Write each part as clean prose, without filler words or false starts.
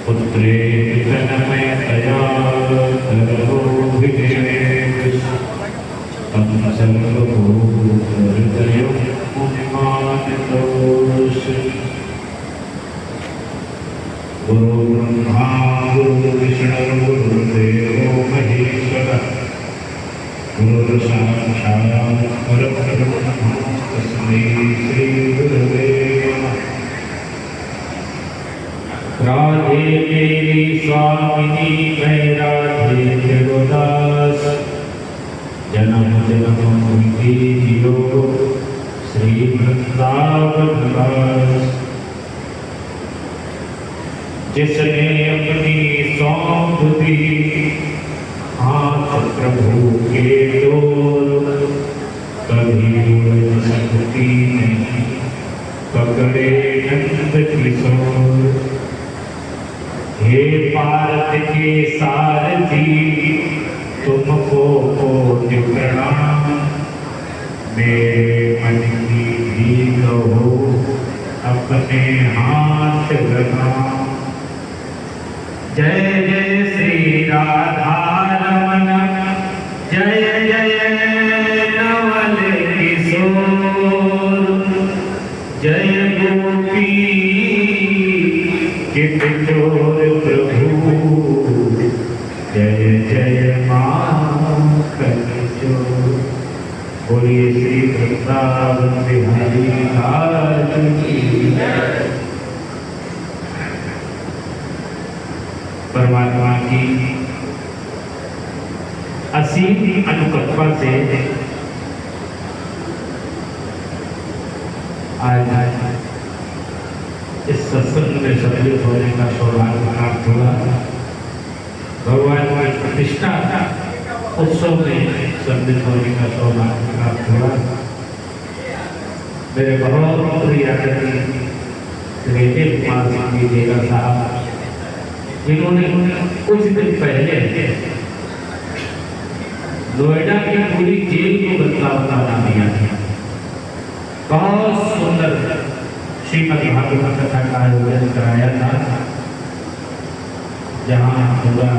पुत्रेतनमयतया सर्वोभिदेव तं सर्वभूतहृदयं मुनिमानतोष गुरुर्ब्रह्मा गुरुर्विष्णुर्गुरुर्देवो महेश्वरः गुरुर्साक्षात् परब्रह्म तस्मै श्रीगुरवे नमः। राधे मेरी स्वामिनी मैं राधे जगदास जन्म जन्म की जियो श्री वृंदावन दास। जिसने अपनी सौंप दी हाथ प्रभु के डोर कभी उड़ सकती नहीं पकड़े नंद किशोर। हे पार्थ के सारथी तुमको कोटि प्रणाम मेरे मन की भी कहो अपने हाथ लगाओ। जय जय श्री राधा रमन जय जय नवल किशोर जय गोपी किशोर प्रभु जय जय माखन चोर। बोलिए श्री वृंदावन बिहारी लाल की जय। परमात्मा की असीम अनुकंपा से आज इस सत्संग में सम्मिलित होने का सौभाग्य प्राप्त हुआ। भगवान की प्रतिष्ठा उत्सव में सम्मिलित होने का सौभाग्य प्राप्त हुआ। मेरे बहुत प्रिय आदरणीय श्री कुमार सिंह जी देगा साहब जिन्होंने कुछ दिन पहले नोएडा की पूरी जेल को बदलाव बना दिया था। बहुत सुंदर श्रीमद् भागवत कथा का आयोजन कराया था जहाँ पूरा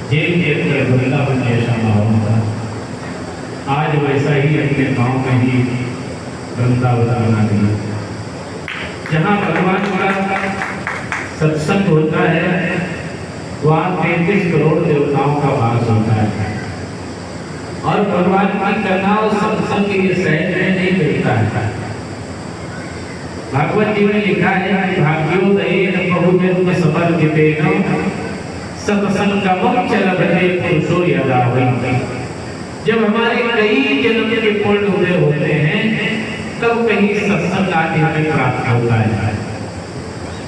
जेल के अंदर वृंदावन जैसा माहौल था। आज वैसा ही अपने गांव में ही वृंदावन बना दिया। जहाँ भगवान का सत्संग होता है वहाँ 33 करोड़ देवताओं का वास होता है और भगवान की कथा और सत्संग ये सहज में नहीं मिलता है। भागवत जी ने लिखा है भाग्योदयेन बहुजन्म समर्पितेन सत्संगमं चलते पुरुषो यदा वै। जब हमारे कई जन्म के पूर्ण हुए होते हैं तब कहीं सत्संग आदि में प्राप्त होता है।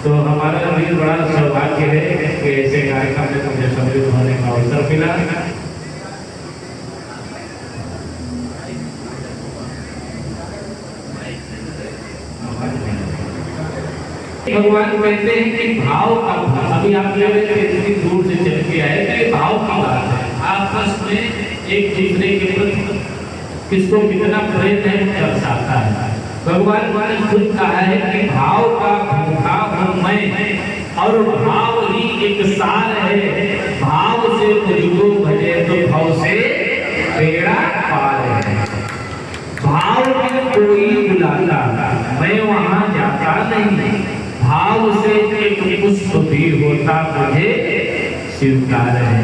तो हमारा भी बड़ा सौभाग्य है कि ऐसे कार्यक्रम में मुझे सम्मिलित होने का अवसर मिला। भगवान कहते हैं कि भाव का अभी आप इतनी दूर से चल के आए तो ये भाव की बात है। आपस में एक दूसरे के प्रति किसको कितना प्रेम है दर्शाता है। भगवान ने खुद कहा है कि भाव का भूखा हूं मैं और भाव ही एक सार है। भाव से मुझको भजे तो भाव से बेड़ा पार है। भाव में कोई बुलाता मैं वहां जाता नहीं। भाव से एक पुष्प भी होता मुझे स्वीकार है।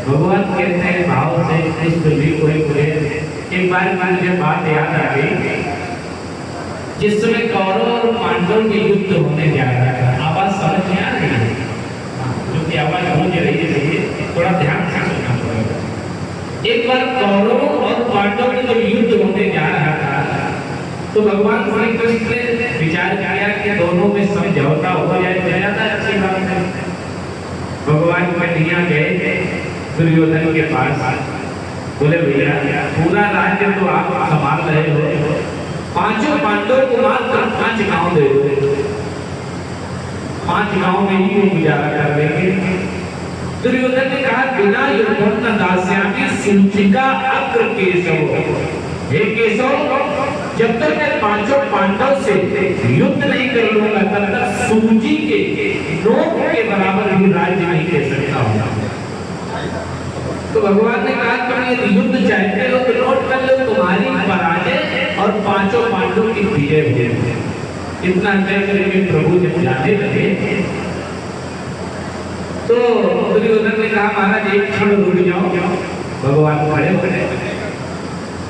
भगवान कहते हैं भाव से पुष्प भी कोई बोले। एक बार मुझे बात याद आ गई जिसमें कौरव और पांडव के युद्ध होने जा रहा था। आवाज समझ में आ रही है? क्योंकि आवाज गूंज रही है थोड़ा ध्यान से सुनना पड़ेगा। एक बार कौरवों और पांडव में जब युद्ध होने जा रहा था तो भगवान श्री कृष्ण ने विचार किया कि दोनों में समझौता हो जाए तो ज्यादा अच्छी बात है। भगवान कन्हैया गए दुर्योधन के पास, बोले भैया पूरा राज्य तो आप संभाल रहे हो, पांचों पांडवों को मात्र 5 गांव दे दो, 5 गांव में ही वो गुजारा कर लेंगे। दुर्योधन ने कहा बिना युद्धं दास्यामि सूचिका अग्र केशव। हे केशव जब तक मैं पांचों पांडव से युद्ध नहीं कर लूंगा तब तक सूजी के नोक के बराबर भी राज्य नहीं दे सकता हूं। तो भगवान ने कहा तुम ये युद्ध चाहते हो तो नोट कर लो, तुम्हारी पराजय और पांचों पांडवों की विजय हुई। इतना तय करके प्रभु जब जाने लगे तो दुर्योधन ने कहा महाराज एक क्षण रुक जाओ। भगवान खड़े खड़े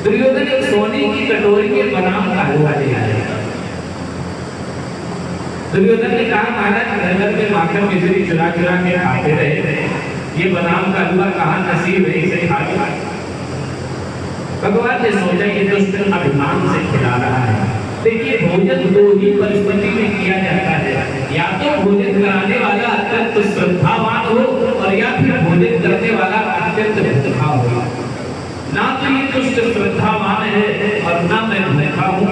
दुर्योधन एक सोने की कटोरी में बनाम का हलवा ले आए। दुर्योधन ने कहा महाराज घर घर में माखन मिश्री चुरा चुरा के खाते रहे, ये बादाम का हलवा कहाँ नसीब है इसे खा लिया। भगवान ने सोचा ये दुष्ट अभिमान से खिला रहा है। देखिए भोजन दो ही परिस्थिति में किया जाता है, या तो भोजन कराने वाला अत्यंत श्रद्धावान हो और या फिर भोजन करने वाला अत्यंत भूखा हो। ना तो ये दुष्ट श्रद्धावान है और ना मैं भूखा हूँ।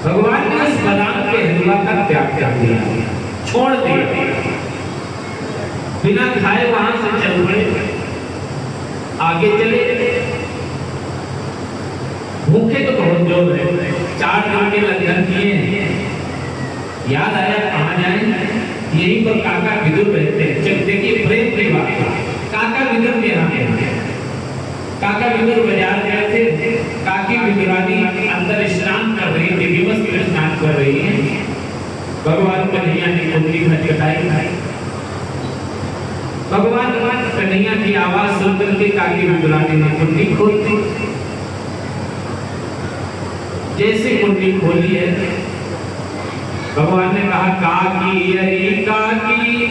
भगवान ने उस बादाम के हलवा का त्याग कर दिया, छोड़ दिया, बिना खाए वहां से चल पड़े, आगे चले। भूखे तो बहुत जोर है, 4 दिन के लंघन किए हैं। याद आया कहाँ जाए, यहीं पर काका विदुर रहते हैं। चल देखिए प्रेम की बात, काका विदुर के यहाँ पे काका विदुर बाजार गए थे। काकी विदुरानी अंदर स्नान कर रही थी, दिवस में स्नान कर रही है। भगवान कन्हैया ने कुंडी खटखटाई। भगवान कन्हैया की आवाज सुनकर के काकी विदुरानी ने कुंडी खोल दी। जैसे कुंडी खोली है भगवान ने कहा काकी अरे काकी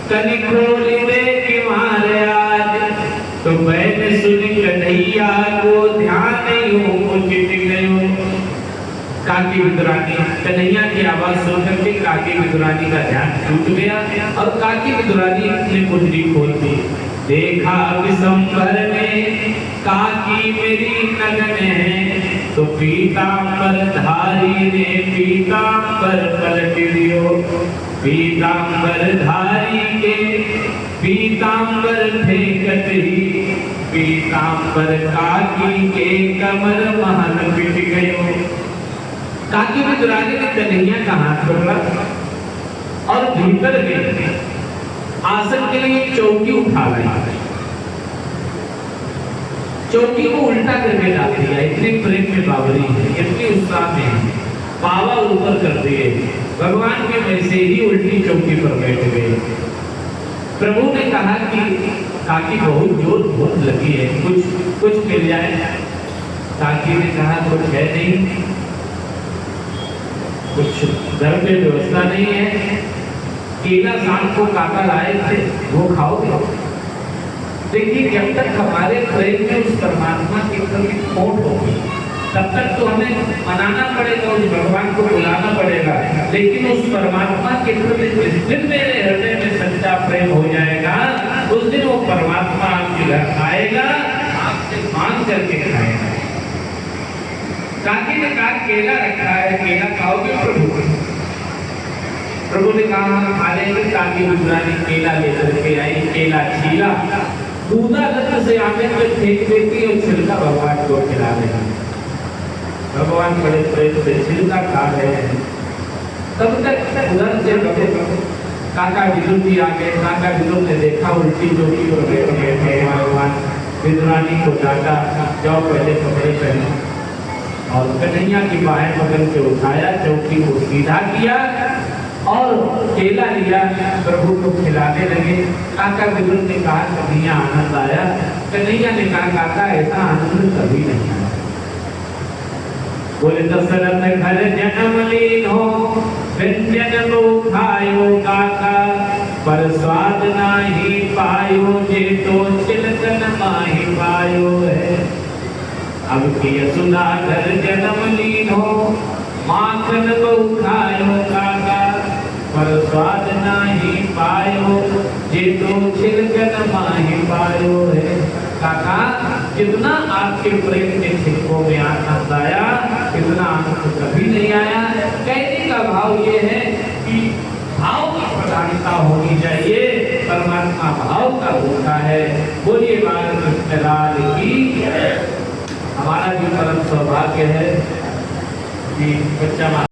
कनी खोल दे कि मारे आज। तो मैंने सुनी कन्हैया को ध्यान नहीं उचित गयो। काकी विदुरानी कन्हैया की आवाज सुनकर के काकी विदुरानी का ध्यान टूट गया और काकी विदुरानी ने कुंडी खोल दी। देखा विशंबर में काकी मेरी नगन है, तो पीतांबर धारी ने पीतांबर पलट दियो। पीतांबर धारी के पीतांबर फेंकत ही पीतांबर काकी के कमर महल पिट गयो। काकी विदुरानी ने कन्हैया का हाथ पकड़ा और भीतर गए। आसन के लिए चौकी उठा लाई, चौकी को उल्टा करके डाल दिया। इतने प्रेम में बावरी है, इतनी उत्साह में है, पावा ऊपर कर दिए। भगवान के वैसे ही उल्टी चौकी पर बैठ गए। प्रभु ने कहा कि काकी बहुत जोर भूख लगी है, कुछ मिल जाए। काकी ने कहा कुछ है नहीं, कुछ घर पे व्यवस्था नहीं है। केला शाम को काका लाए थे, वो खाओगे। देखिए जब तक हमारे प्रेम में उस परमात्मा की प्रति खोट होगी तब तक तो हमें मनाना पड़ेगा, उस भगवान को बुलाना पड़ेगा। लेकिन उस परमात्मा के प्रति जिस दिन मेरे हृदय में सच्चा प्रेम हो जाएगा उस दिन वो परमात्मा आपके घर आएगा, आपसे मांग करके खाएगा। काकी ने कहा केला रखा है, केला खाओगे प्रभु? प्रभु ने कहा खा लेंगे। काकी विदुरानी केला लेकर के आई, केला छीला, दूधा लत से आगे में फेंक देती और छिलका भगवान को खिला देती। भगवान बड़े प्रेम से छिलका खा रहे हैं। तब तक उधर से काका विदुर जी आ गए। काका विदुर ने देखा उल्टी चौकी पर बैठ गए थे। भगवान विदुरानी को डांटा, जाओ पहले कपड़े पहनो, और कन्हैया की बाहें पकड़ के उठाया, चौकी को सीधा किया और केला लिया, प्रभु को खिलाने लगे। काका विदुर ने कहा कन्हैया आनंद आया। कन्हैया ने कहा काका ऐसा आनंद कभी नहीं आया। बोले दशरथ घर जन्म लीनो व्यंजन को खायो काका, पर स्वाद नाही पायो जे तो चिलकन माही पायो है। अब की यशोदा घर जन्म लीनो माखन को खायो काका, पर स्वाद नाही पायो जे तो छिलकन माही पायो है। काका जितना आपके प्रेम के छिलकों में आनंद आया इतना आनंद कभी नहीं आया। कहने का भाव ये है कि भाव की प्रधानता होनी चाहिए, परमात्मा भाव का होता है। बोलिए बाल कृष्ण लाल की। हमारा जो परम सौभाग्य है कि बच्चा